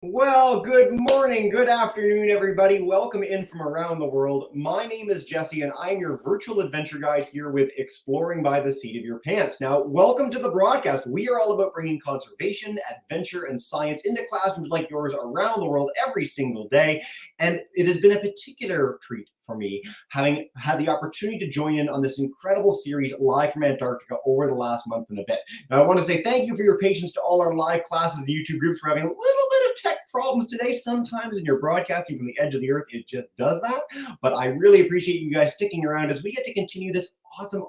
Well, good morning, good afternoon, everybody. Welcome in from around the world. My name is Jesse, and I'm your virtual adventure guide here with Exploring by the Seat of Your Pants. Now, welcome to the broadcast. We are all about bringing conservation, adventure, and science into classrooms like yours around the world every single day. And it has been a particular treat for me having had the opportunity to join in on this incredible series live from Antarctica over the last month and a bit. Now, I want to say thank you for your patience to all our live classes and YouTube groups. We're having a little bit of tech problems today. Sometimes when you're broadcasting from the edge of the earth, it just does that. But I really appreciate you guys sticking around as we get to continue this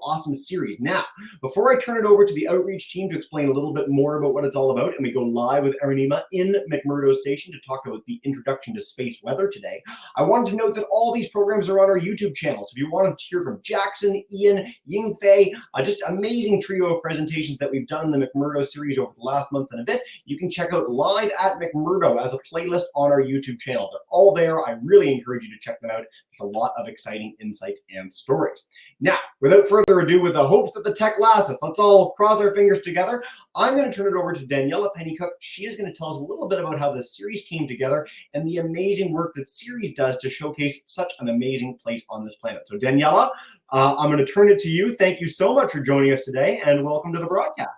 awesome series. Now, before I turn it over to the outreach team to explain a little bit more about what it's all about, and we go live with Arunima in McMurdo Station to talk about the introduction to space weather today, I wanted to note that all these programs are on our YouTube channel. So if you want to hear from Jackson, Ian, Yingfei, just amazing trio of presentations that we've done in the McMurdo series over the last month and a bit, you can check out Live at McMurdo as a playlist on our YouTube channel. They're all there. I really encourage you to check them out. There's a lot of exciting insights and stories. Now, without further ado, with the hopes that the tech lasts us, let's all cross our fingers together. I'm going to turn it over to Daniela Pennycook. She is going to tell us a little bit about how this series came together and the amazing work that CIRES does to showcase such an amazing place on this planet. So Daniela, I'm going to turn it to you. Thank you so much for joining us today, and welcome to the broadcast.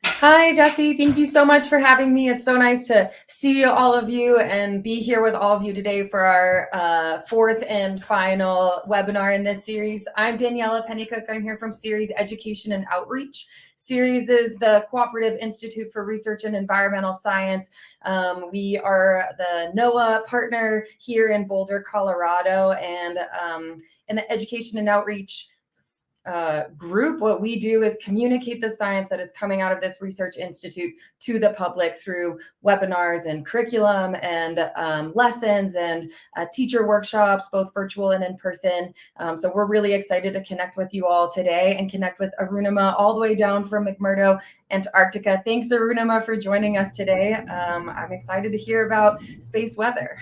Hi, Jesse. Thank you so much for having me. It's so nice to see all of you and be here with all of you today for our fourth and final webinar in this series. I'm Daniela Pennycook. I'm here from CIRES Education and Outreach. CIRES is the Cooperative Institute for Research in Environmental Science. We are the NOAA partner here in Boulder, Colorado, and in the Education and Outreach group, what we do is communicate the science that is coming out of this research institute to the public through webinars and curriculum and lessons and teacher workshops, both virtual and in person. So we're really excited to connect with you all today and connect with Arunima all the way down from McMurdo, Antarctica. Thanks, Arunima, for joining us today. I'm excited to hear about space weather.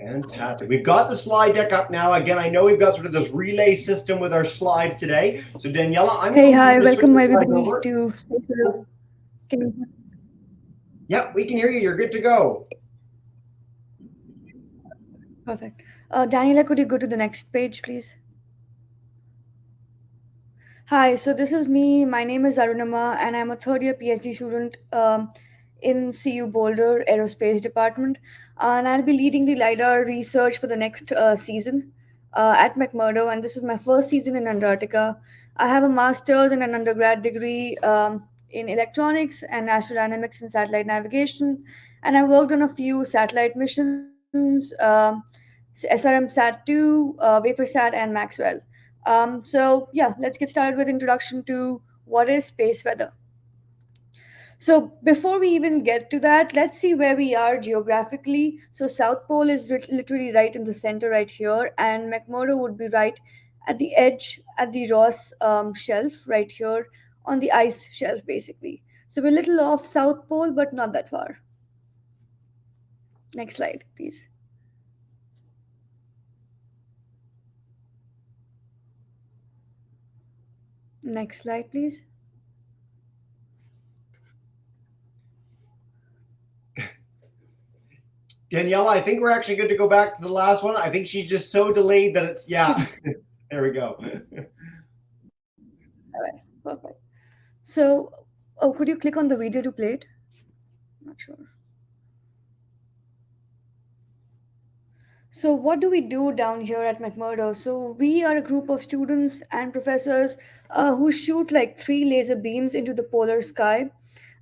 Fantastic. We've got the slide deck up now. Again, I know we've got sort of this relay system with our slides today. So Daniela, I'm Hey, hi, welcome everybody to Space Weather. Can you? Yep, we can hear you. You're good to go. Perfect. Daniela, could you go to the next page, please? Hi, so this is me. My name is Arunima, and I'm a third-year PhD student in CU Boulder Aerospace Department. And I'll be leading the LiDAR research for the next season at McMurdo. And this is my first season in Antarctica. I have a master's and an undergrad degree in electronics and astrodynamics and satellite navigation. And I worked on a few satellite missions, SRM Sat-2, WaferSat, and Maxwell. So yeah, let's get started with introduction to what is space weather. So before we even get to that, let's see where we are geographically. So South Pole is literally right in the center right here, and McMurdo would be right at the edge, at the Ross shelf right here on the ice shelf, basically. So we're a little off South Pole, but not that far. Next slide, please. Next slide, please. Daniela, I think we're actually good to go back to the last one. I think she's just so delayed that it's, yeah. There we go. All right, perfect. So, could you click on the video to play it? Not sure. So what do we do down here at McMurdo? So we are a group of students and professors who shoot like 3 laser beams into the polar sky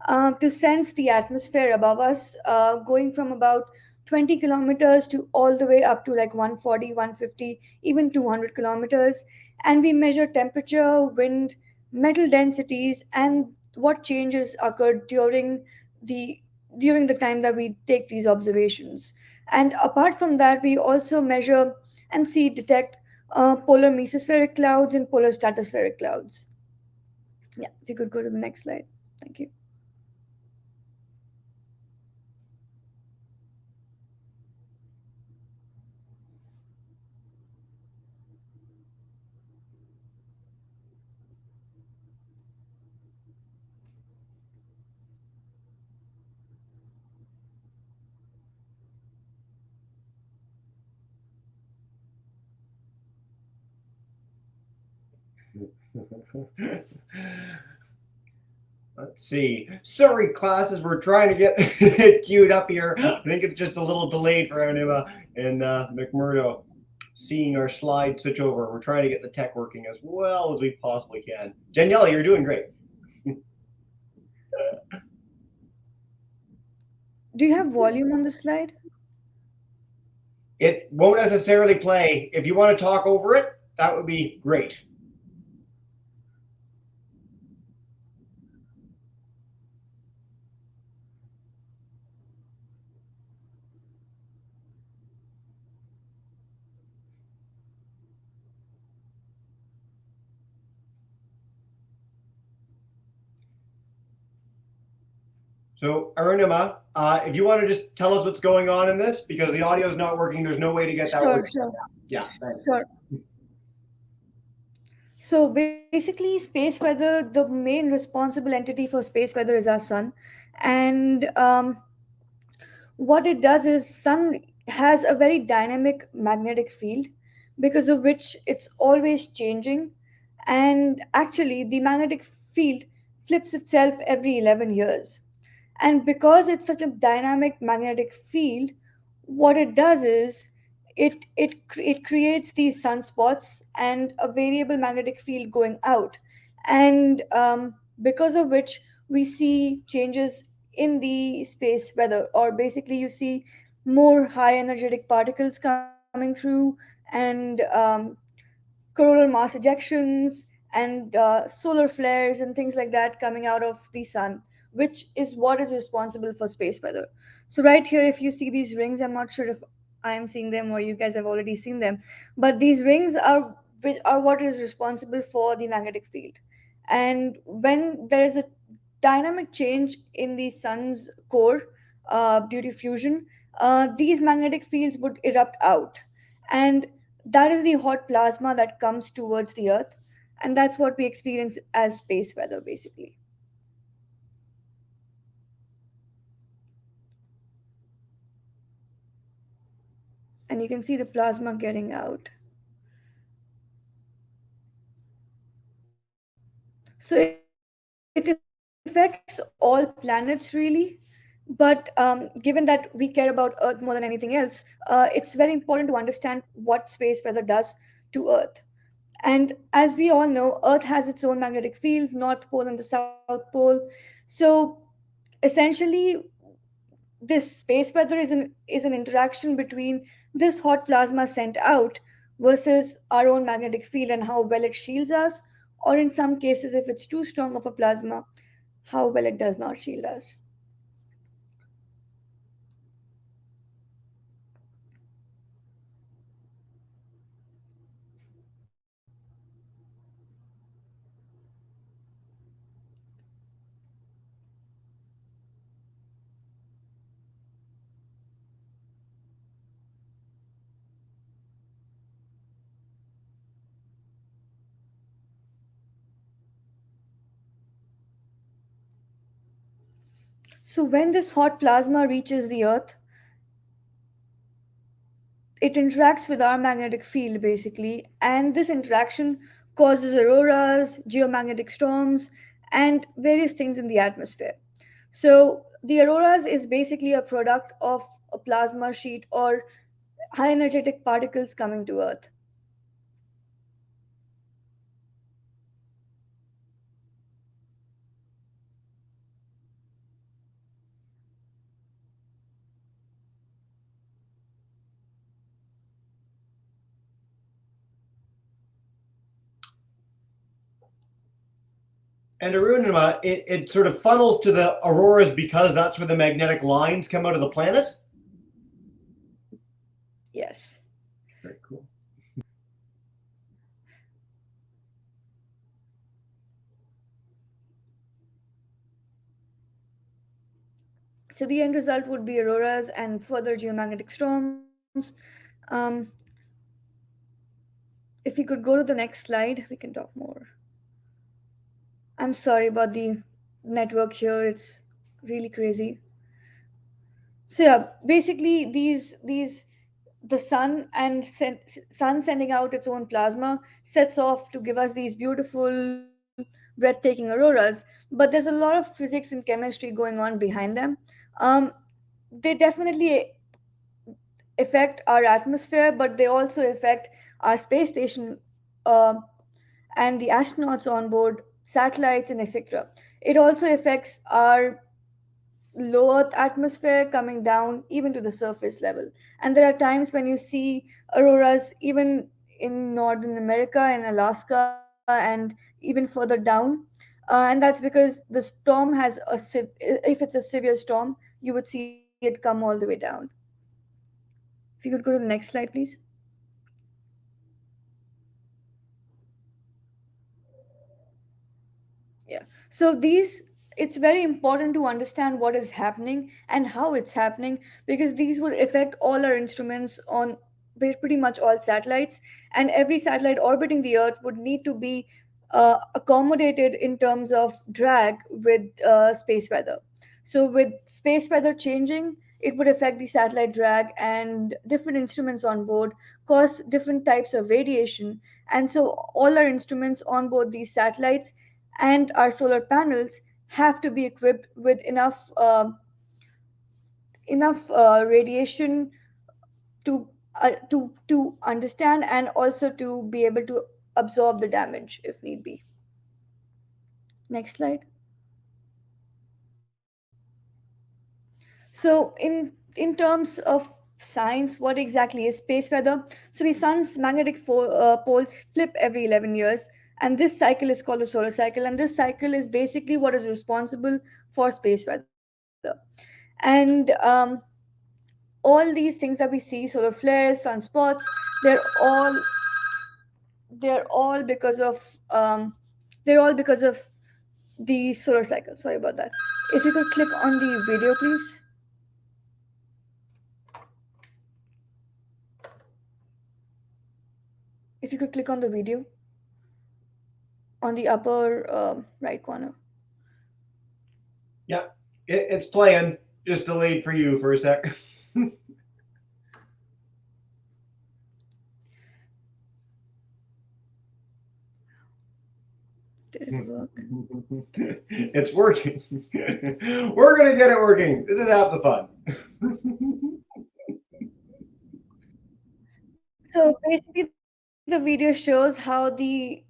to sense the atmosphere above us, going from about 20 kilometers to all the way up to like 140, 150, even 200 kilometers. And we measure temperature, wind, metal densities, and what changes occurred during the time that we take these observations. And apart from that, we also measure and detect polar mesospheric clouds and polar stratospheric clouds. Yeah, if you could go to the next slide. Thank you. Let's see. Sorry, classes, we're trying to get it queued up here. I think it's just a little delayed for Arunima and McMurdo seeing our slide switch over. We're trying to get the tech working as well as we possibly can. Daniela, you're doing great. Do you have volume on the slide? It won't necessarily play. If you want to talk over it, that would be great. So Arunima, if you want to just tell us what's going on in this, because the audio is not working, there's no way to get that working. Sure. Yeah, thanks. Sure. So basically, space weather, the main responsible entity for space weather is our sun. And what it does is sun has a very dynamic magnetic field because of which it's always changing. And actually, the magnetic field flips itself every 11 years. And because it's such a dynamic magnetic field, what it does is it creates these sunspots and a variable magnetic field going out, and because of which we see changes in the space weather, or basically you see more high energetic particles coming through, and coronal mass ejections and solar flares and things like that coming out of the sun, which is what is responsible for space weather. So right here, if you see these rings, I'm not sure if I am seeing them or you guys have already seen them, but these rings are what is responsible for the magnetic field. And when there is a dynamic change in the sun's core due to fusion, these magnetic fields would erupt out, and that is the hot plasma that comes towards the earth, and that's what we experience as space weather basically. And you can see the plasma getting out. So it affects all planets really, but given that we care about earth more than anything else, it's very important to understand what space weather does to earth. And as we all know, earth has its own magnetic field, north pole and the south pole. So essentially, this space weather is an interaction between this hot plasma sent out versus our own magnetic field and how well it shields us, or in some cases, if it's too strong of a plasma, how well it does not shield us. So when this hot plasma reaches the earth, it interacts with our magnetic field basically, and this interaction causes auroras, geomagnetic storms, and various things in the atmosphere. So the auroras is basically a product of a plasma sheet or high energetic particles coming to earth. And Arunima, it sort of funnels to the auroras because that's where the magnetic lines come out of the planet? Yes. Very cool. So the end result would be auroras and further geomagnetic storms. Um, if you could go to the next slide, we can talk more. I'm sorry about the network here, it's really crazy. So yeah, basically these the sun sending out its own plasma sets off to give us these beautiful breathtaking auroras, but there's a lot of physics and chemistry going on behind them. um, they definitely affect our atmosphere, but they also affect our space station, uh, and the astronauts on board, satellites, and etc. It also affects our low Earth atmosphere coming down even to the surface level. And there are times when you see auroras even in Northern America and Alaska and even further down. And that's because the storm has if it's a severe storm, you would see it come all the way down. If you could go to the next slide, please. Yeah. So these, it's very important to understand what is happening and how it's happening, because these will affect all our instruments on pretty much all satellites, and every satellite orbiting the Earth would need to be accommodated in terms of drag with space weather. So with space weather changing, it would affect the satellite drag, and different instruments on board cause different types of radiation. And so all our instruments on board these satellites and our solar panels have to be equipped with enough radiation to understand and also to be able to absorb the damage if need be. Next slide. So in terms of science, what exactly is space weather? So the sun's magnetic poles flip every 11 years, and this cycle is called the solar cycle, and this cycle is basically what is responsible for space weather. And all these things that we see, solar flares, sunspots, they're all they're all because of um, they're all because of the solar cycle. Sorry about that. If you could click on the video, please. If you could click on the video on the upper right corner. Yeah, it's playing. Just delayed for you for a sec. Did it work? It's working. We're gonna get it working. This is half the fun. So basically, the video shows how the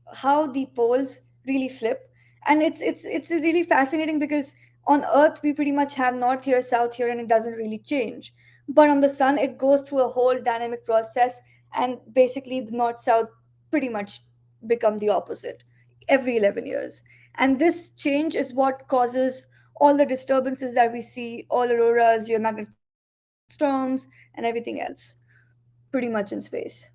poles really flip, and it's really fascinating because on Earth we pretty much have north here, south here, and it doesn't really change. But on the sun, it goes through a whole dynamic process, and basically the north south pretty much become the opposite every 11 years. And this change is what causes all the disturbances that we see, all auroras, geomagnetic storms, and everything else, pretty much in space.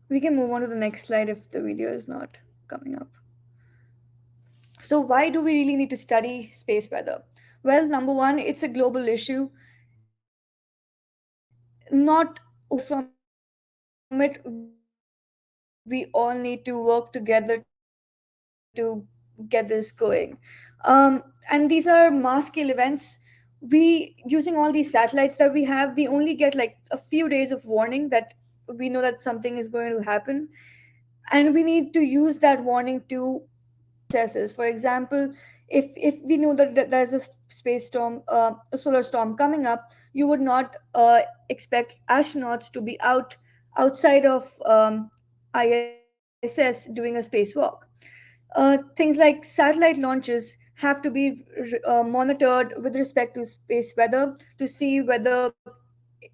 We can move on to the next slide if the video is not coming up. So, why do we really need to study space weather? Well, number one, it's a global issue. Not from it, we all need to work together to get this going. And these are mass scale events. Using all these satellites that we have, we only get like a few days of warning that we know that something is going to happen, and we need to use that warning to prepare ourselves. For example, if we know that there's a space storm, a solar storm coming up, you would not expect astronauts to be outside of ISS doing a spacewalk. Things like satellite launches have to be monitored with respect to space weather to see whether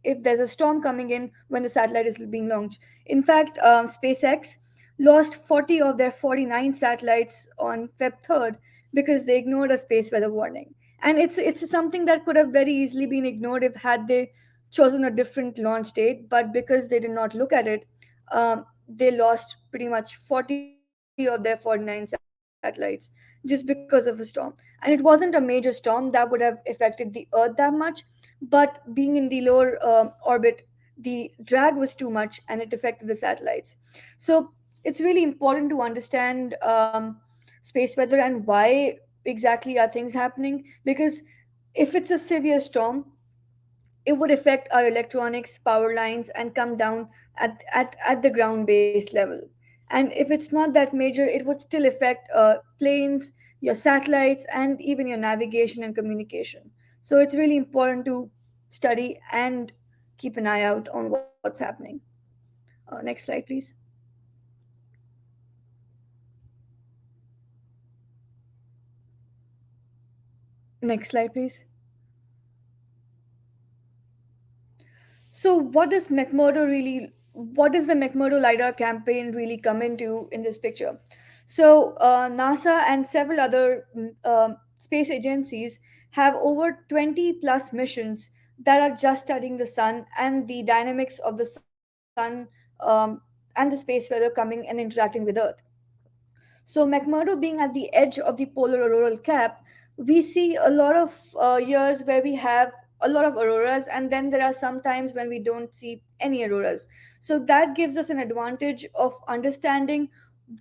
if there's a storm coming in when the satellite is being launched. In fact, SpaceX lost 40 of their 49 satellites on Feb 3rd because they ignored a space weather warning. And it's something that could have very easily been ignored if had they chosen a different launch date, but because they did not look at it, they lost pretty much 40 of their 49 satellites just because of a storm. And it wasn't a major storm that would have affected the Earth that much, but being in the lower orbit, the drag was too much and it affected the satellites. So it's really important to understand space weather and why exactly are things happening, because if it's a severe storm, it would affect our electronics, power lines, and come down at the ground based level. And if it's not that major, it would still affect planes, your satellites, and even your navigation and communication. So it's really important to study and keep an eye out on what's happening. Next slide, please. Next slide, please. So, what does the McMurdo LiDAR campaign really come into in this picture? So, NASA and several other space agencies have over 20 plus missions that are just studying the sun and the dynamics of the sun, and the space weather coming and interacting with Earth. So, McMurdo being at the edge of the polar auroral cap, we see a lot of years where we have a lot of auroras, and then there are some times when we don't see any auroras. So, that gives us an advantage of understanding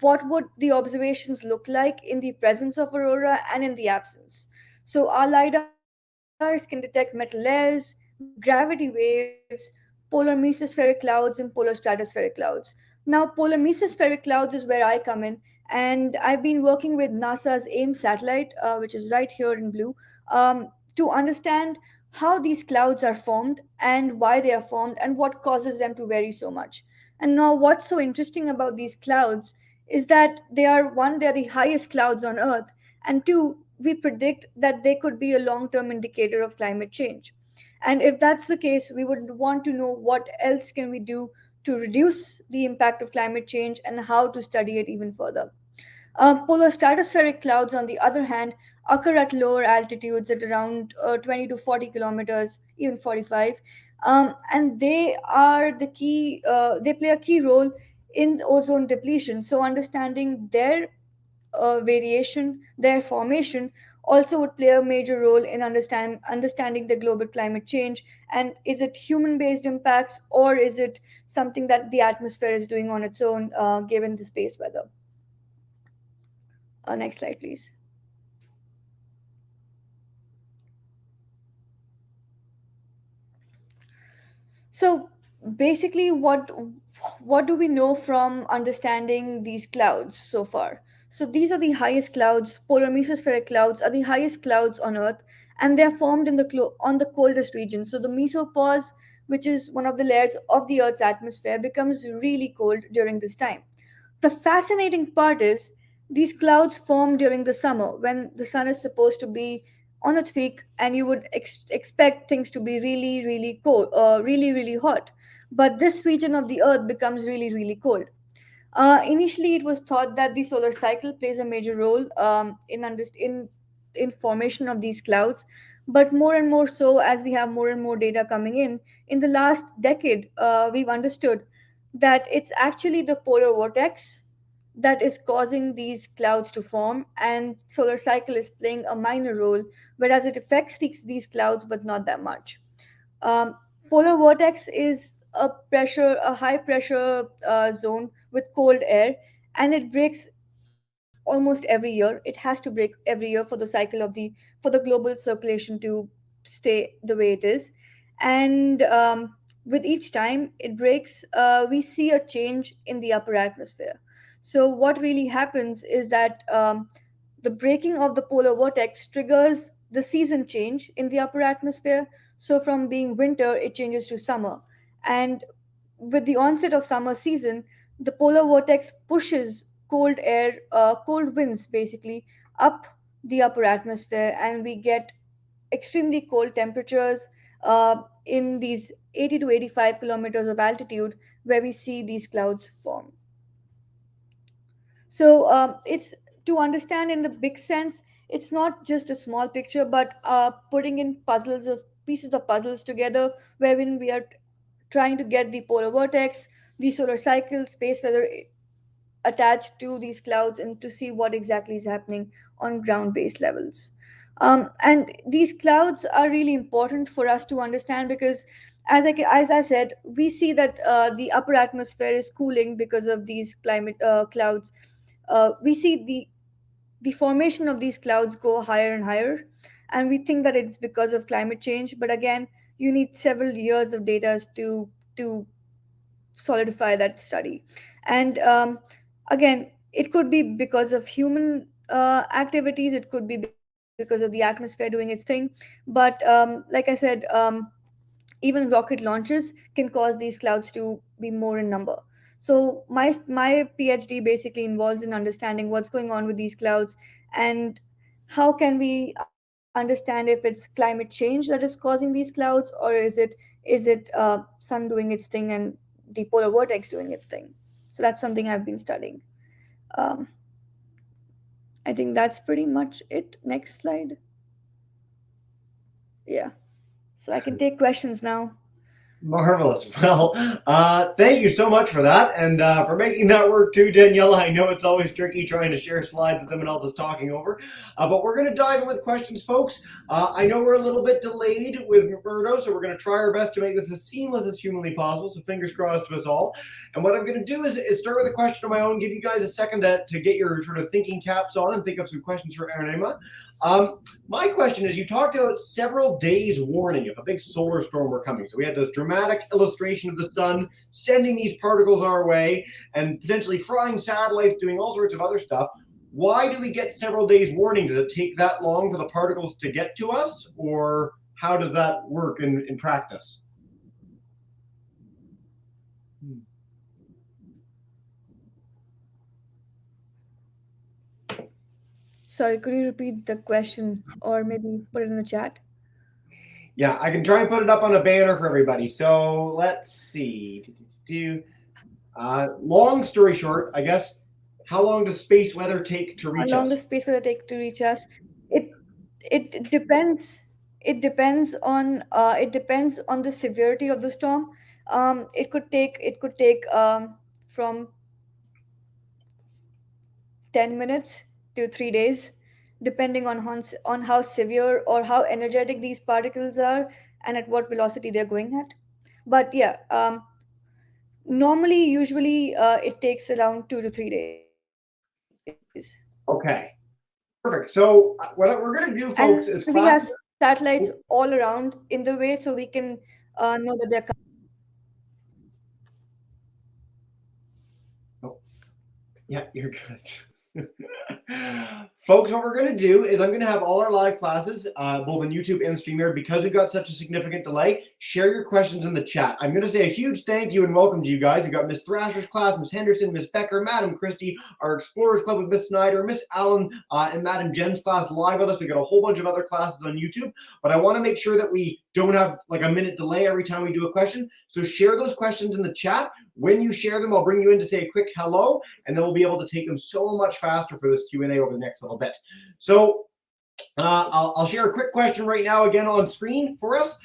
what would the observations look like in the presence of aurora and in the absence. So, our LiDARs can detect metal layers, gravity waves, polar mesospheric clouds, and polar stratospheric clouds. Now, polar mesospheric clouds is where I come in, and I've been working with NASA's AIM satellite, which is right here in blue, to understand how these clouds are formed and why they are formed and what causes them to vary so much. And now, what's so interesting about these clouds is that they're the highest clouds on Earth, and two, we predict that they could be a long term indicator of climate change. And if that's the case, we would want to know what else can we do to reduce the impact of climate change and how to study it even further. Polar stratospheric clouds, on the other hand, occur at lower altitudes at around 20 to 40 kilometers, even 45, and they play a key role in ozone depletion. So, understanding their variation, their formation, also would play a major role in understanding the global climate change. And is it human based impacts, or is it something that the atmosphere is doing on its own, given the space weather? Next slide, please. So basically, what do we know from understanding these clouds so far? So these are the highest clouds. Polar mesospheric clouds are the highest clouds on Earth, and they are formed on the coldest region. So the mesopause, which is one of the layers of the Earth's atmosphere, becomes really cold during this time. The fascinating part is these clouds form during the summer when the sun is supposed to be on its peak, and you would expect things to be really, really cold, really, really hot. But this region of the Earth becomes really, really cold. Initially, it was thought that the solar cycle plays a major role in formation of these clouds, but more and more so as we have more and more data coming in. In the last decade, we've understood that it's actually the polar vortex that is causing these clouds to form, and solar cycle is playing a minor role, whereas it affects these clouds, but not that much. um, Polar vortex is a high pressure zone with cold air, and it breaks almost every year. It has to break every year for the global circulation to stay the way it is. And with each time it breaks, we see a change in the upper atmosphere. So what really happens is that the breaking of the polar vortex triggers the season change in the upper atmosphere. So from being winter, it changes to summer. And with the onset of summer season, the polar vortex pushes cold winds basically up the upper atmosphere, and we get extremely cold temperatures in these 80 to 85 kilometers of altitude where we see these clouds form. So it's to understand in the big sense, it's not just a small picture, but putting in puzzles of pieces of puzzles together, wherein we are trying to get the polar vortex, the solar cycle, space weather attached to these clouds, and to see what exactly is happening on ground based levels. And these clouds are really important for us to understand because, as I said, we see that the upper atmosphere is cooling because of these climate clouds. We see the formation of these clouds go higher and higher, and we think that it's because of climate change. But again, you need several years of data to solidify that study. And again, it could be because of human activities, it could be because of the atmosphere doing its thing. But like I said, even rocket launches can cause these clouds to be more in number. So my PhD basically involves in understanding what's going on with these clouds, and how can we understand if it's climate change that is causing these clouds, or is it sun doing its thing and the polar vortex doing its thing. So that's something I've been studying. um, I think that's pretty much it. Next slide. Yeah, so I can take questions now. Marvelous. Well, thank you so much for that, and for making that work too, Daniela. I know it's always tricky trying to share slides that someone else is talking over, but we're going to dive in with questions, folks. I know we're a little bit delayed with McMurdo, so we're going to try our best to make this as seamless as humanly possible, so fingers crossed to us all. And what I'm going to do is start with a question of my own, give you guys a second to get your sort of thinking caps on and think of some questions for Arunima. My question is, you talked about several days warning if a big solar storm were coming. So we had this dramatic illustration of the sun sending these particles our way and potentially frying satellites, doing all sorts of other stuff. Why do we get several days warning? Does it take that long for the particles to get to us, or how does that work in practice? Sorry, could you repeat the question or maybe put it in the chat? Yeah, I can try and put it up on a banner for everybody. So let's see. Long story short, I guess, how long does space weather take to How reach long us? does space weather take to reach us? It it depends. It depends on the severity of the storm. It could take from 10 minutes to 3 days, depending on how severe or how energetic these particles are and at what velocity they're going at. But yeah, normally, usually, it takes around 2 to 3 days. Okay, perfect. So what we're going to do, And we folks, have is class. satellites all around in the way so we can know that they're coming. Oh, yeah, you're good. Folks, what we're going to do is I'm going to have all our live classes, both on YouTube and StreamYard, because we've got such a significant delay. Share your questions in the chat. I'm going to say a huge thank you and welcome to you guys. We've got Miss Thrasher's class, Miss Henderson, Miss Becker, Madam Christie, our Explorers Club with Miss Snyder, Miss Allen, and Madam Jen's class live with us. We've got a whole bunch of other classes on YouTube, but I want to make sure that we don't have like a minute delay every time we do a question. So share those questions in the chat. When you share them, I'll bring you in to say a quick hello, and then we'll be able to take them so much faster for this Q&A over the next little bit. So I'll share a quick question right now again on screen for us.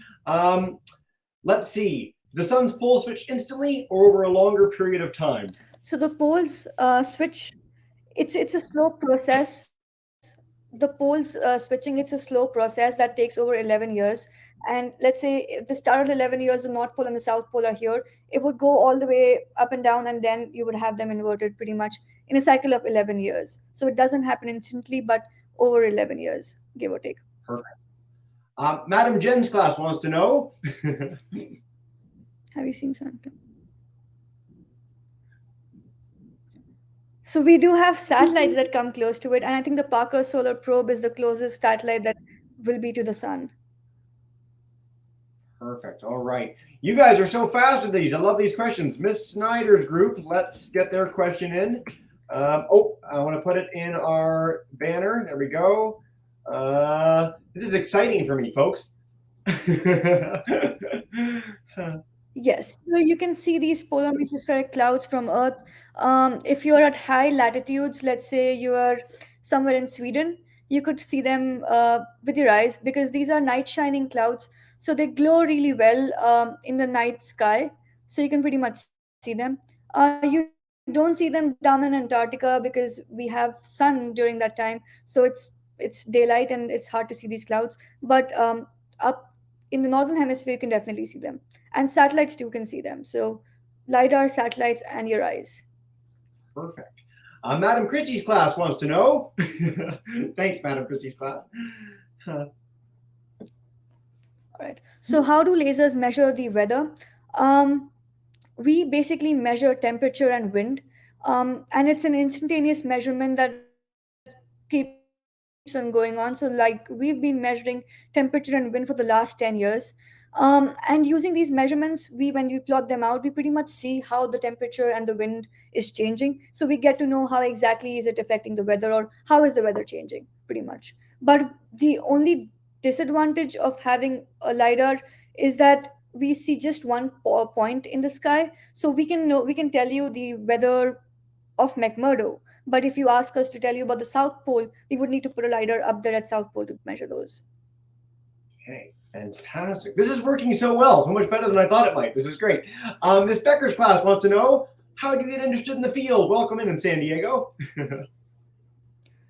Let's see. The sun's poles switch instantly or over a longer period of time? So the poles switch. It's a slow process. The poles switching. It's a slow process that takes over 11 years. And let's say at the start of 11 years, the North Pole and the South Pole are here. It would go all the way up and down, and then you would have them inverted pretty much in a cycle of 11 years. So it doesn't happen instantly, but over 11 years, give or take. Perfect. Madam Jen's class wants to know. Have you seen something? So we do have satellites that come close to it, and I think the Parker Solar Probe is the closest satellite that will be to the sun. Perfect. All right. You guys are so fast with these. I love these questions. Miss Snyder's group, let's get their question in. I want to put it in our banner. There we go. This is exciting for me, folks. Yes, so you can see these polar mesospheric clouds from Earth. If you're at high latitudes, let's say you are somewhere in Sweden, you could see them with your eyes because these are night shining clouds. So they glow really well in the night sky. So you can pretty much see them. You don't see them down in Antarctica because we have sun during that time. So it's daylight and it's hard to see these clouds. But up in the northern hemisphere, you can definitely see them, and satellites too can see them. So lidar, satellites, and your eyes. Perfect. Madam Christie's class wants to know. Thanks, Madam Christie's class. All right. So how do lasers measure the weather? Um, we basically measure temperature and wind, and it's an instantaneous measurement that keeps on going on. So, like, we've been measuring temperature and wind for the last 10 years. And using these measurements, when we plot them out, we pretty much see how the temperature and the wind is changing. So we get to know how exactly is it affecting the weather, or how is the weather changing, pretty much. But the only disadvantage of having a lidar is that we see just one point in the sky, so we can tell you the weather of McMurdo. But if you ask us to tell you about the South Pole, we would need to put a lidar up there at South Pole to measure those. Okay, fantastic. This is working so well, so much better than I thought it might. This is great. Miss Becker's class wants to know, how do you get interested in the field? Welcome in San Diego.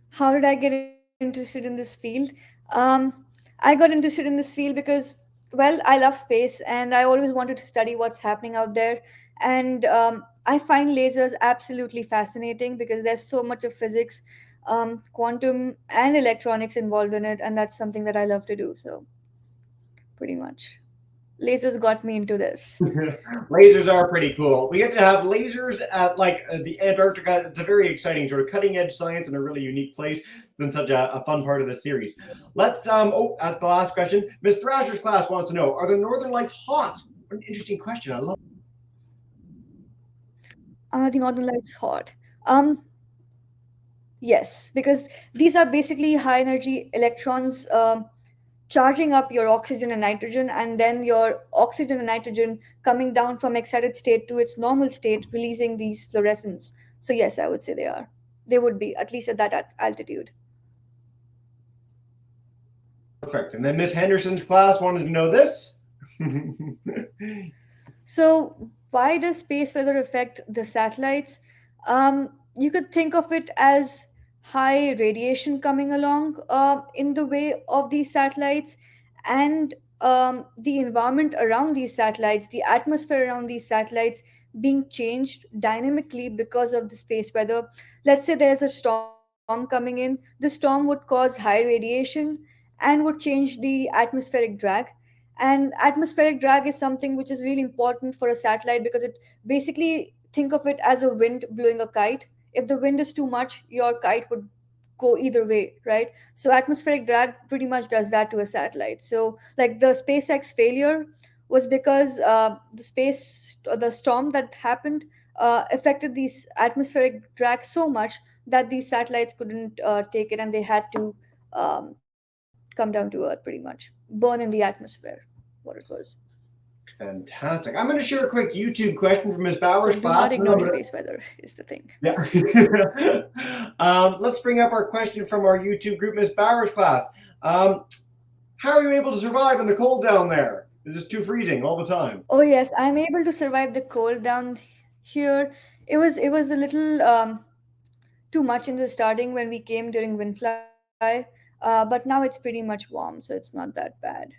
How did I get interested in this field? I got interested in this field because, well, I love space and I always wanted to study what's happening out there. And I find lasers absolutely fascinating because there's so much of physics, quantum, and electronics involved in it. And that's something that I love to do. So, pretty much, lasers got me into this. Lasers are pretty cool. We get to have lasers at the Antarctica. It's a very exciting sort of cutting edge science and a really unique place. It's been such a fun part of this series. Let's that's the last question. Miss Thrasher's class wants to know, are the northern lights hot? What an interesting question. I love Are the northern lights hot? Um, yes, because these are basically high energy electrons charging up your oxygen and nitrogen, and then your oxygen and nitrogen coming down from excited state to its normal state, releasing these fluorescents. So, yes, I would say they are. They would be, at least at that altitude. perfect. And then Miss Henderson's class wanted to know this. So, why does space weather affect the satellites? You could think of it as high radiation coming along in the way of these satellites, and the environment around these satellites, the atmosphere around these satellites being changed dynamically because of the space weather. Let's say there's a storm coming in, the storm would cause high radiation and would change the atmospheric drag. And atmospheric drag is something which is really important for a satellite because it basically, think of it as a wind blowing a kite. If the wind is too much, your kite would go either way, right? So atmospheric drag pretty much does that to a satellite. So, like, the SpaceX failure was because the storm that happened affected these atmospheric drag so much that these satellites couldn't take it, and they had to come down to earth, pretty much burn in the atmosphere, what it was. Fantastic. I'm going to share a quick YouTube question from Miss So Bowers' do class. not ignore space weather is the thing. Yeah. Let's bring up our question from our YouTube group, Miss Bowers' class. How are you able to survive in the cold down there? It's just too freezing all the time. Oh yes, I'm able to survive the cold down here. It was a little too much in the starting when we came during windfly, but now it's pretty much warm, so it's not that bad.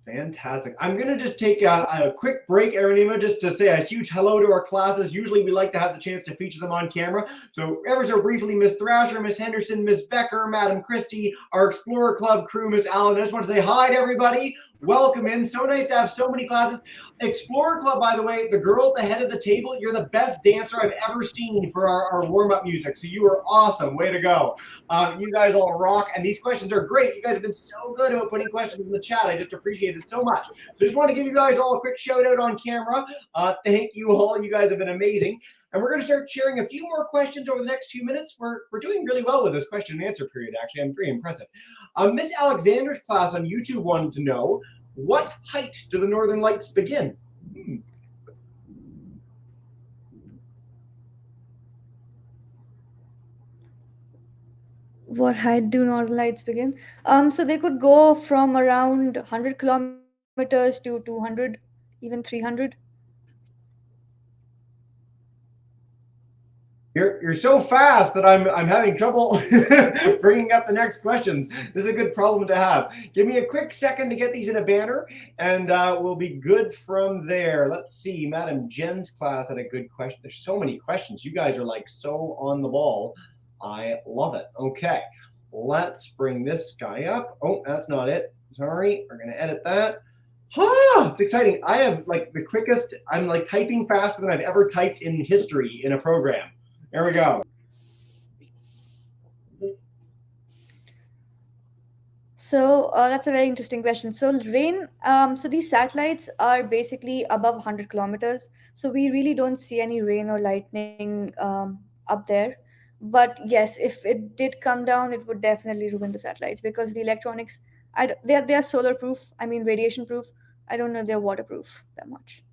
Fantastic. I'm going to just take a quick break, Arunima, just to say a huge hello to our classes. Usually we like to have the chance to feature them on camera. So ever so briefly, Miss Thrasher, Miss Henderson, Miss Becker, Madam Christie, our Explorer Club crew, Miss Allen. I just want to say hi to everybody. Welcome in. So nice to have so many classes. Explorer Club, by the way, the girl at the head of the table, you're the best dancer I've ever seen for our warm-up music. So you are awesome. Way to go. You guys all rock. And these questions are great. You guys have been so good about putting questions in the chat. I just appreciate it so much. So just want to give you guys all a quick shout out on camera. Thank you all. You guys have been amazing. And we're going to start sharing a few more questions over the next few minutes. We're doing really well with this question and answer period, actually. I'm pretty impressive. Miss Alexander's class on YouTube wanted to know, what height do the northern lights begin? What height do northern lights begin? So they could go from around 100 kilometers to 200, even 300. You're so fast that I'm having trouble bringing up the next questions. This is a good problem to have. Give me a quick second to get these in a banner, and we'll be good from there. Let's see. Madam Jen's class had a good question. There's so many questions. You guys are like so on the ball. I love it. Okay, let's bring this guy up. Oh, that's not it. Sorry, we're gonna edit that. It's exciting. I have like the quickest. I'm like typing faster than I've ever typed in history in a program. There we go. So that's a very interesting question. So rain, so these satellites are basically above 100 kilometers. So we really don't see any rain or lightning up there. But yes, if it did come down, it would definitely ruin the satellites because the electronics, they are solar proof. I mean, radiation proof. I don't know if they're waterproof that much.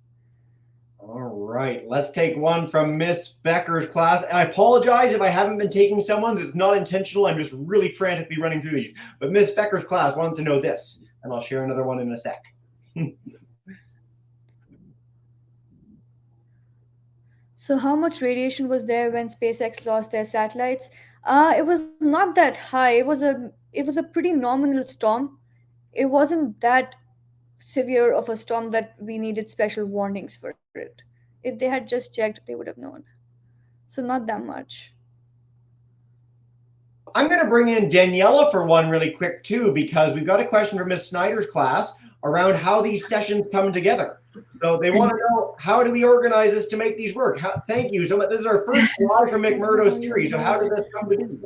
All right, let's take one from Miss Becker's class. And I apologize if I haven't been taking someone's. It's not intentional. I'm just really frantically running through these. But Miss Becker's class wanted to know this, and I'll share another one in a sec. So how much radiation was there when SpaceX lost their satellites? It was not that high. It was a pretty nominal storm. It wasn't that severe of a storm that we needed special warnings for it. If they had just checked, they would have known. So not that much. I'm going to bring in Daniela for one really quick too, because we've got a question from Miss Snyder's class around how these sessions come together. So they want to know, how do we organize this to make these work? Thank you so much. This is our first live from McMurdo series. So how does this come together?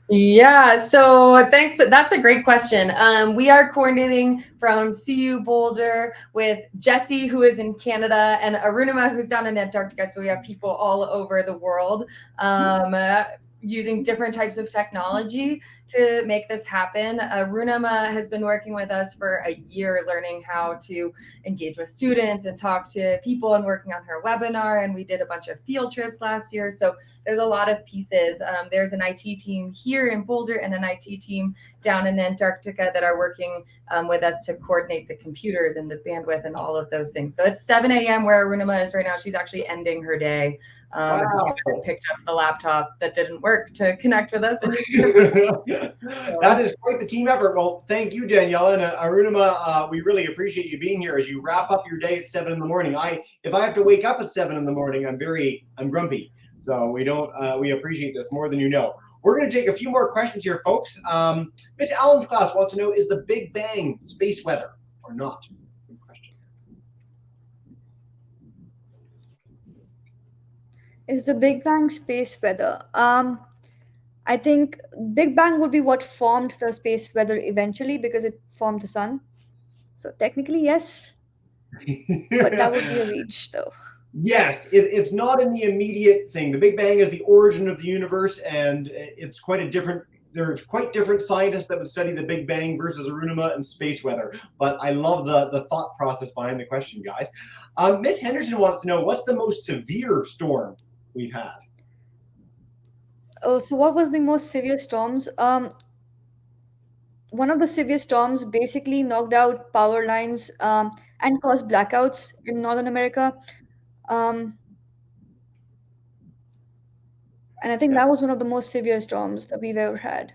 Yeah, so thanks. That's a great question. We are coordinating from CU Boulder with Jesse, who is in Canada, and Arunima, who's down in Antarctica. So we have people all over the world using different types of technology to make this happen. Arunima has been working with us for a year, learning how to engage with students and talk to people and working on her webinar. And we did a bunch of field trips last year. So there's a lot of pieces. There's an IT team here in Boulder and an IT team down in Antarctica that are working with us to coordinate the computers and the bandwidth and all of those things. So it's 7 a.m. where Arunima is right now. She's actually ending her day. Wow. She picked up the laptop that didn't work to connect with us. That is quite the team effort. Well, thank you, Danielle, and Arunima. We really appreciate you being here as you wrap up your day at 7 in the morning. If I have to wake up at 7 in the morning, I'm grumpy. So we appreciate this more than you know. We're going to take a few more questions here, folks. Miss Allen's class wants to know, is the Big Bang space weather or not? Good question. Is the Big Bang space weather? I think Big Bang would be what formed the space weather eventually because it formed the sun. So technically, yes. But that would be a reach, though. Yes, it's not in the immediate thing. The Big Bang is the origin of the universe, and it's quite a different. There's quite different scientists that would study the Big Bang versus Arunima and space weather. But I love the thought process behind the question, guys. Miss Henderson wants to know, what's the most severe storm we've had? Oh, so what was the most severe storms? One of the severe storms basically knocked out power lines and caused blackouts in Northern America. Um, and I think that was one of the most severe storms that we've ever had.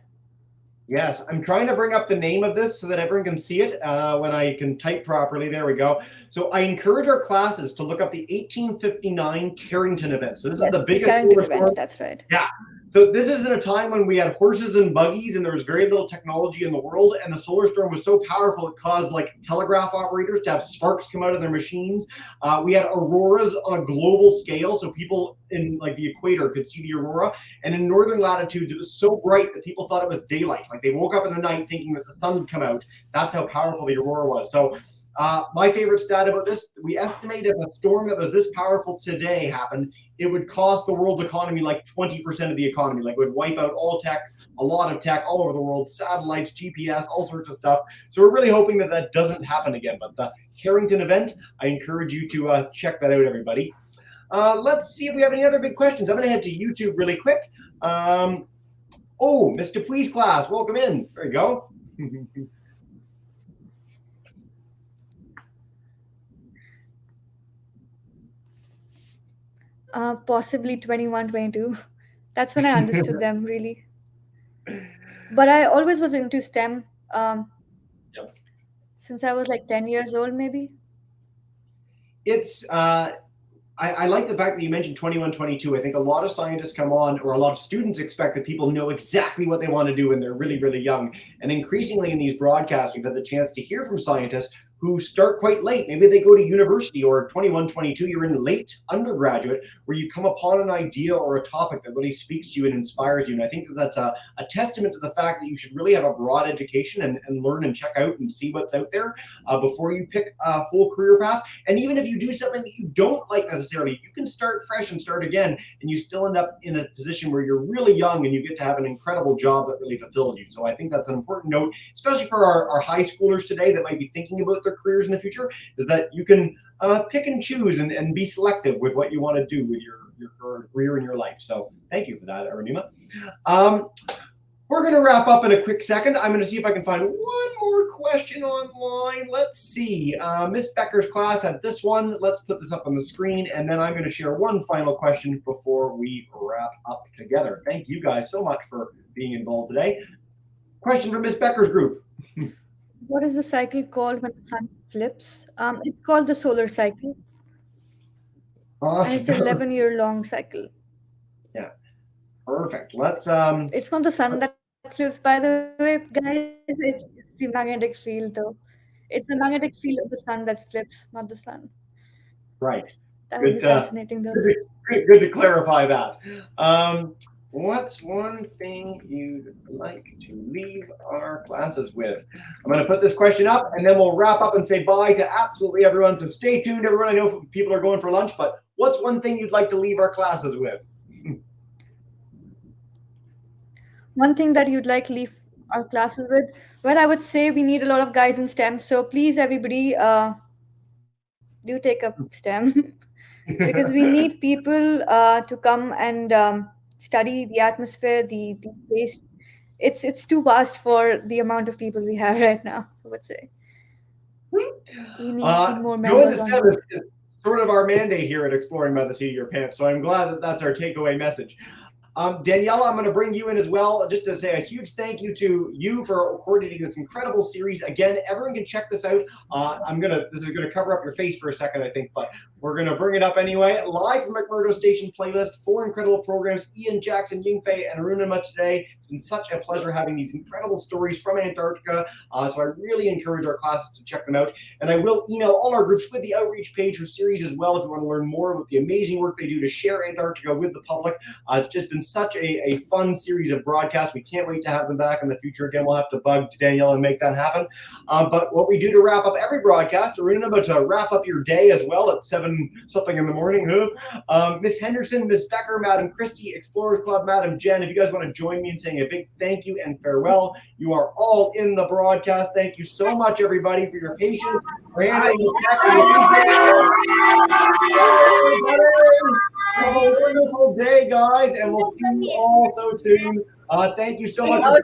Yes, I'm trying to bring up the name of this so that everyone can see it when I can type properly. There we go. So I encourage our classes to look up the 1859 Carrington event. So this is the biggest Carrington event. That's right. Yeah. So this is in a time when we had horses and buggies and there was very little technology in the world, and the solar storm was so powerful it caused like telegraph operators to have sparks come out of their machines. We had auroras on a global scale, so people in like the equator could see the aurora, and in northern latitudes it was so bright that people thought it was daylight. Like they woke up in the night thinking that the sun would come out. That's how powerful the aurora was. So my favorite stat about this, we estimate if a storm that was this powerful today happened, it would cost the world's economy like 20% of the economy. Like it would wipe out all tech, a lot of tech all over the world, satellites, GPS, all sorts of stuff. So we're really hoping that that doesn't happen again. But the Carrington event, I encourage you to check that out, everybody. Let's see if we have any other big questions. I'm going to head to YouTube really quick. Oh, Miss Dupuy's class, welcome in. There you go. Possibly 21, 22. That's when I understood them really. But I always was into STEM Yep. since I was like 10 years old, maybe. It's I like the fact that you mentioned 21, 22. I think a lot of scientists come on, or a lot of students expect that people know exactly what they want to do when they're really, really young. And increasingly in these broadcasts, we've had the chance to hear from scientists who start quite late. Maybe they go to university, or 21, 22, you're in late undergraduate, where you come upon an idea or a topic that really speaks to you and inspires you. And I think that that's a testament to the fact that you should really have a broad education and learn and check out and see what's out there before you pick a whole career path. And even if you do something that you don't like necessarily, you can start fresh and start again, and you still end up in a position where you're really young and you get to have an incredible job that really fulfills you. So I think that's an important note, especially for our high schoolers today that might be thinking about their careers in the future, is that you can pick and choose and be selective with what you want to do with your career in your life. So thank you for that, Arunima. We're going to wrap up in a quick second. I'm going to see if I can find one more question online. Let's see. Miss Becker's class had this one. Let's put this up on the screen, and then I'm going to share one final question before we wrap up together. Thank you guys so much for being involved today. Question from Miss Becker's group. What is the cycle called when the sun flips? It's called the solar cycle. Awesome. And it's an 11-year-long cycle. Yeah, perfect. Let's It's not the sun that flips, by the way, guys. It's the magnetic field, though. It's the magnetic field of the sun that flips, not the sun. Right. That would be fascinating, though. Good to clarify that. What's one thing you'd like to leave our classes with? I'm going to put this question up, and then we'll wrap up and say bye to absolutely everyone. So stay tuned, everyone. I know people are going for lunch, but what's one thing you'd like to leave our classes with? One thing that you'd like to leave our classes with? Well, I would say we need a lot of guys in STEM. So please, everybody, do take up STEM because we need people to come and study the atmosphere, the space. It's too vast for the amount of people we have right now, I would say. We need more members on board. Is sort of our mandate here at Exploring by the Seat of Your Pants. So I'm glad that that's our takeaway message. Daniela, I'm going to bring you in as well, just to say a huge thank you to you for coordinating this incredible series. Again, everyone can check this out. This is gonna cover up your face for a second, I think, but we're gonna bring it up anyway. Live from McMurdo Station playlist, 4 incredible programs: Ian, Jackson, Yingfei, and Arunima today. It's been such a pleasure having these incredible stories from Antarctica. So I really encourage our classes to check them out. And I will email all our groups with the outreach page for series as well if you want to learn more about the amazing work they do to share Antarctica with the public. It's just been such a fun series of broadcasts. We can't wait to have them back in the future. Again, we'll have to bug Danielle and make that happen. But what we do to wrap up every broadcast, Arunima, to wrap up your day as well at 7-something in the morning. Miss Henderson, Miss Becker, Madam Christie, Explorers Club, Madam Jen, if you guys want to join me in saying a big thank you and farewell, you are all in the broadcast. Thank you so much, everybody, for your patience. Have a wonderful day, guys, and we'll see you all so soon. Thank you so much for joining.